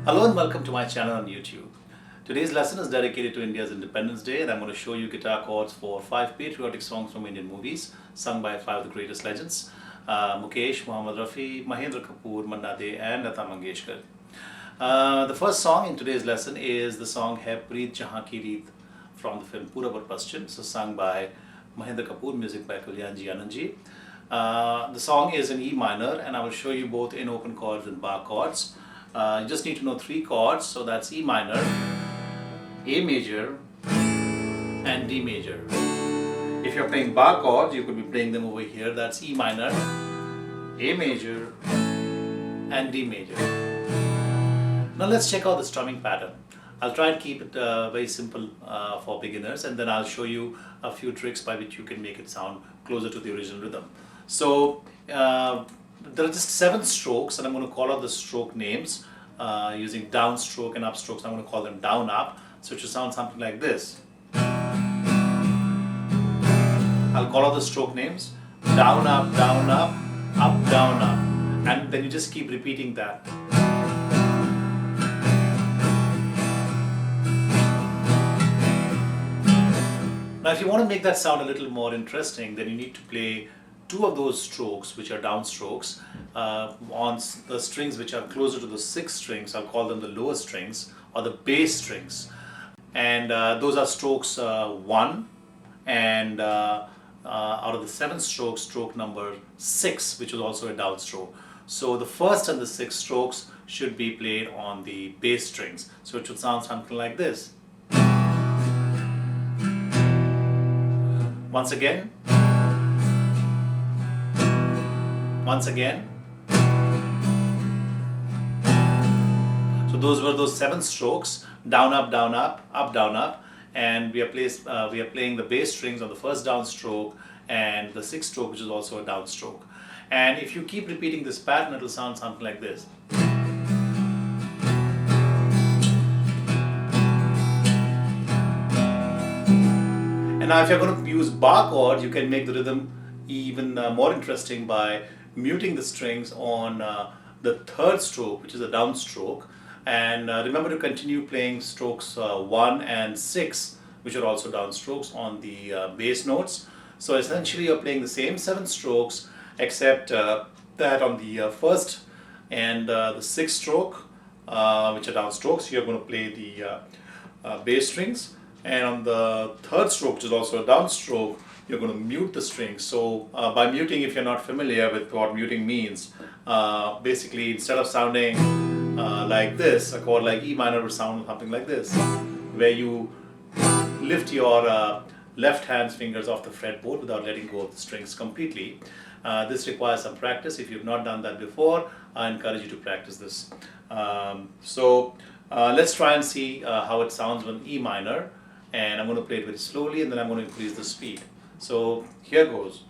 Hello and welcome to my channel on YouTube. Today's lesson is dedicated to India's Independence Day, and I'm going to show you guitar chords for 5 patriotic songs from Indian movies sung by 5 of the greatest legends: Mukesh, Rafi, Mahendra Kapoor, Manna De and Lata Mangeshkar. The first song in today's lesson is the song Hai Preet, Jahan Ki Reet from the film Pura Parpaschin, so sung by Mahendra Kapoor, music by Kalyanji Anandji. The song is in E minor, and I will show you both in open chords and bar chords. You just need to know 3 chords, so that's E minor, A major and D major. If you're playing bar chords, you could be playing them over here. That's E minor, A major and D major. Now let's check out the strumming pattern. I'll try and keep it very simple for beginners, and then I'll show you a few tricks by which you can make it sound closer to the original rhythm. So there are just 7 strokes, and I'm going to call out the stroke names using downstroke and upstrokes. I'm going to call them down up, so it should sound something like this. I'll call out the stroke names: down up, down up, up, down up, and then you just keep repeating that. Now if you want to make that sound a little more interesting, then you need to play 2 of those strokes, which are downstrokes, on the strings which are closer to the 6th strings. I'll call them the lower strings or the bass strings. And those are strokes 1, and out of the 7 strokes, stroke number 6, which is also a downstroke. So the 1st and the 6th strokes should be played on the bass strings. So it should sound something like this. Once again. Once again. So those were those 7 strokes: down, up, down, up, down, up, and we are playing the bass strings on the 1st downstroke and the 6th stroke, which is also a downstroke. And if you keep repeating this pattern, it will sound something like this. And now if you're going to use bar chords, you can make the rhythm even more interesting by muting the strings on the 3rd stroke, which is a downstroke. And remember to continue playing strokes 1 and 6, which are also downstrokes, on the bass notes. So essentially you're playing the same 7 strokes, except that on the 1st and the 6th stroke, which are downstrokes, you're going to play the bass strings. And on the 3rd stroke, which is also a downstroke, you're going to mute the strings. So by muting, if you're not familiar with what muting means, basically instead of sounding like this, a chord like E minor would sound something like this, where you lift your left hand's fingers off the fretboard without letting go of the strings completely. This requires some practice. If you've not done that before, I encourage you to practice this. Let's try and see how it sounds when E minor. And I'm going to play it very slowly, and then I'm going to increase the speed. So here goes.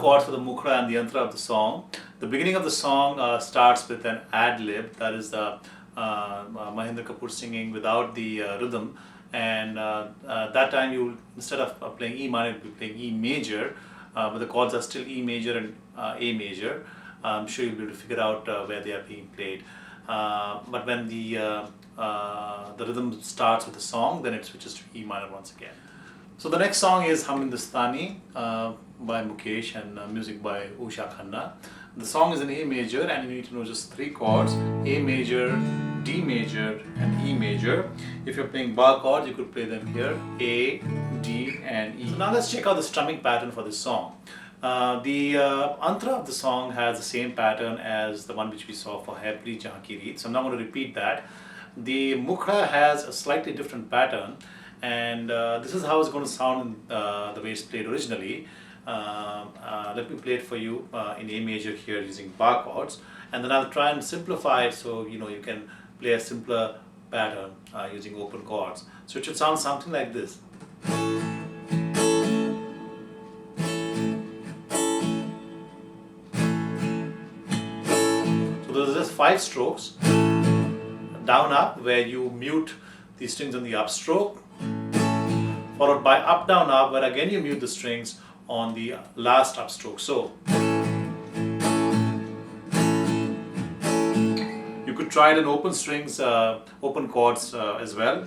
chords for the Mukhra and the Yantra of the song. The beginning of the song starts with an ad-lib, that is the Mahendra Kapoor singing without the rhythm, and that time you, instead of playing E minor, you'll be playing E major, but the chords are still E major and A major. I'm sure you'll be able to figure out where they are being played. But when the rhythm starts with the song, then it switches to E minor once again. So the next song is Hindustani by Mukesh and music by Usha Khanna. The song is in A major, and you need to know just 3 chords: A major, D major and E major. If you're playing bar chords, you could play them here: A, D and E. So now let's check out the strumming pattern for this song. The antra of the song has the same pattern as the one which we saw for Hai Preet, Jahan Ki Reet. So I'm not going to repeat that. The Mukhra has a slightly different pattern, and this is how it's going to sound the way it's played originally. Let me play it for you in A major here using bar chords, and then I'll try and simplify it so you can play a simpler pattern using open chords. So it should sound something like this. So there's just 5 strokes: down up, where you mute the strings on the upstroke, followed by up down up, where again you mute the strings on the last upstroke. So you could try it in open strings, open chords as well.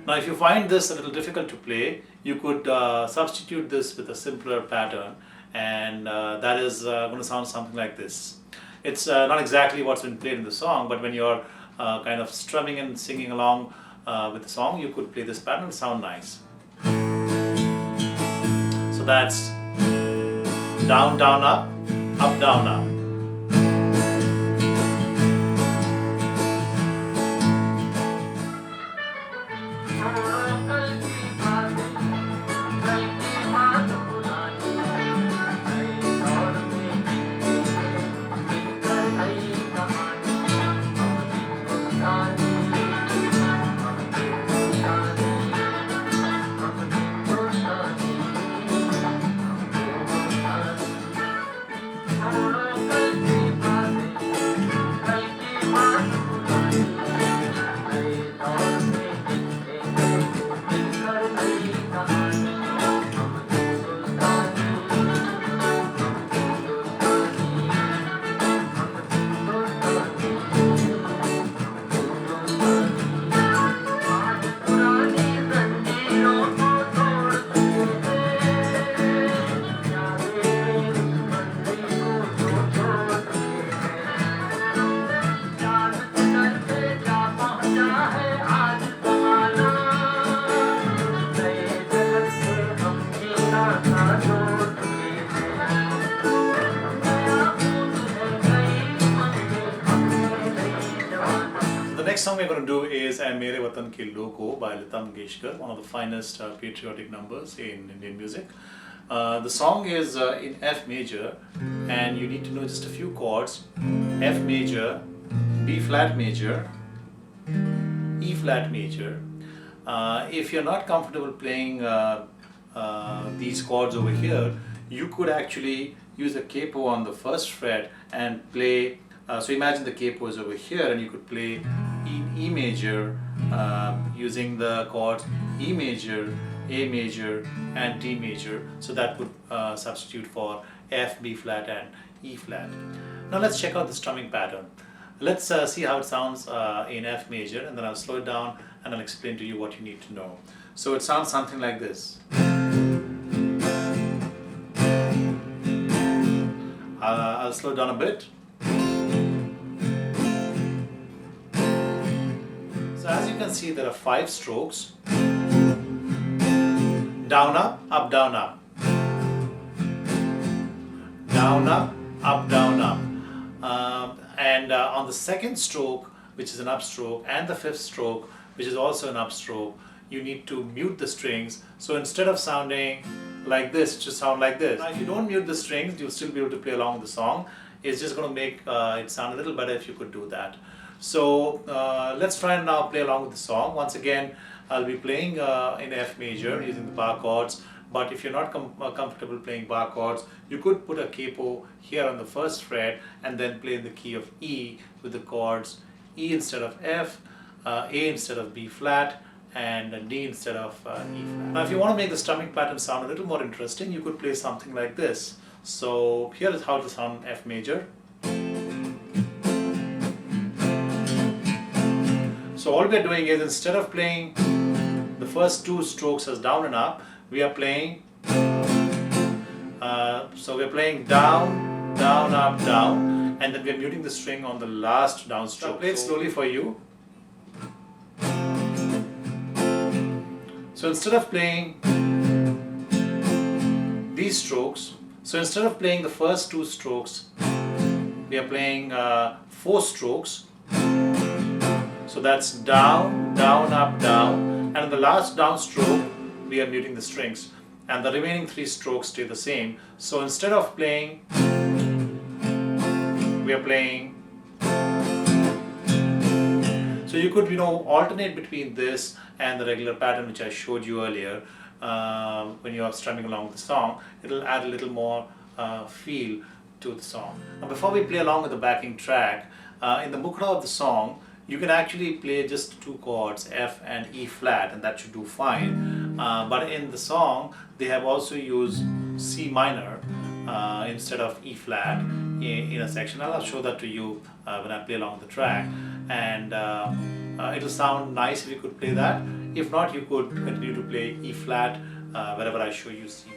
Now if you find this a little difficult to play, you could substitute this with a simpler pattern, and that is going to sound something like this. It's not exactly what's been played in the song, but when you're kind of strumming and singing along with the song, you could play this pattern and sound nice. So that's down, down, up, down, up. Next song we're going to do is Mere Watan Ke Logo by Lata Mangeshkar, one of the finest patriotic numbers in Indian music. The song is in F major, and you need to know just a few chords: F major, B flat major, E flat major. If you're not comfortable playing these chords over here, you could actually use a capo on the first fret and play. So imagine the capo is over here, and you could play E major using the chords E major, A major and D major. So that would substitute for F, B flat and E flat. Now let's check out the strumming pattern. Let's see how it sounds in F major, and then I'll slow it down and I'll explain to you what you need to know. So it sounds something like this. I'll slow it down a bit. So as you can see, there are 5 strokes: down, up, down, up, down, up, down, up. And on the second stroke, which is an upstroke, and the 5th stroke, which is also an upstroke, you need to mute the strings. So instead of sounding like this, it should sound like this. Now if you don't mute the strings, you'll still be able to play along with the song. It's just going to make it sound a little better if you could do that. So let's try and now play along with the song. Once again, I'll be playing in F major using the bar chords. But if you're not comfortable playing bar chords, you could put a capo here on the first fret and then play in the key of E with the chords E instead of F, A instead of B flat, and D instead of E flat. Now if you want to make the strumming pattern sound a little more interesting, you could play something like this. So here is how to sound F major. So all we are doing is, instead of playing the first two strokes as down and up, we are playing, so we're playing down, down, up, down, and then we're muting the string on the last down stroke. I'll play it slowly for you. So instead of playing these strokes, so instead of playing the first two strokes, we are playing 4 strokes. So that's down, down, up, down, and in the last down stroke we are muting the strings, and the remaining 3 strokes stay the same. So instead of playing, we are playing. So you could, alternate between this and the regular pattern which I showed you earlier. When you are strumming along the song, it'll add a little more feel to the song. Now before we play along with the backing track, in the mukra of the song, you can actually play just 2 chords, F and E flat, and that should do fine. But in the song, they have also used C minor instead of E flat in a section. I'll show that to you when I play along the track, and it'll sound nice if you could play that. If not, you could continue to play E flat wherever I show you C.